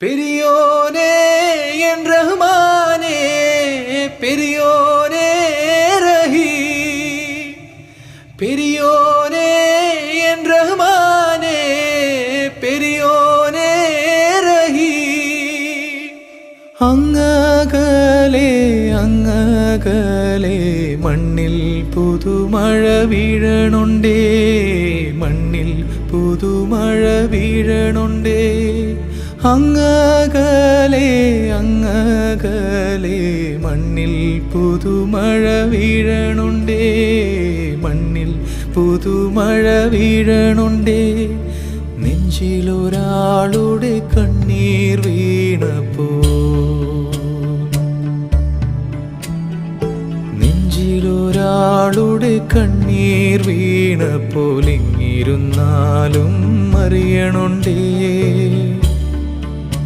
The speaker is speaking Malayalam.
பெரியோனே என் ரஹ்மானே, பெரியோனே ரஹீ, பெரியோனே என் ரஹ்மானே, பெரியோனே ரஹீ. അങ്ങകലെ അങ്ങകലെ മണ്ണിൽ പുതുമഴ വീഴണുണ്ടേ, മണ്ണിൽ പുതുമഴ വീഴണുണ്ടേ. അങ്ങകലെ അങ്ങകലെ മണ്ണിൽ പുതുമഴ വീഴണുണ്ടേ, മണ്ണിൽ പുതുമഴ വീഴണുണ്ടേ. നെഞ്ചിലൊരാളുടെ കണ്ണീർ വീണപ്പോ, നെഞ്ചിലൊരാളുടെ കണ്ണീർ വീണപ്പോൾ ഇങ്ങിരുന്നാലും അറിയണുണ്ടേ.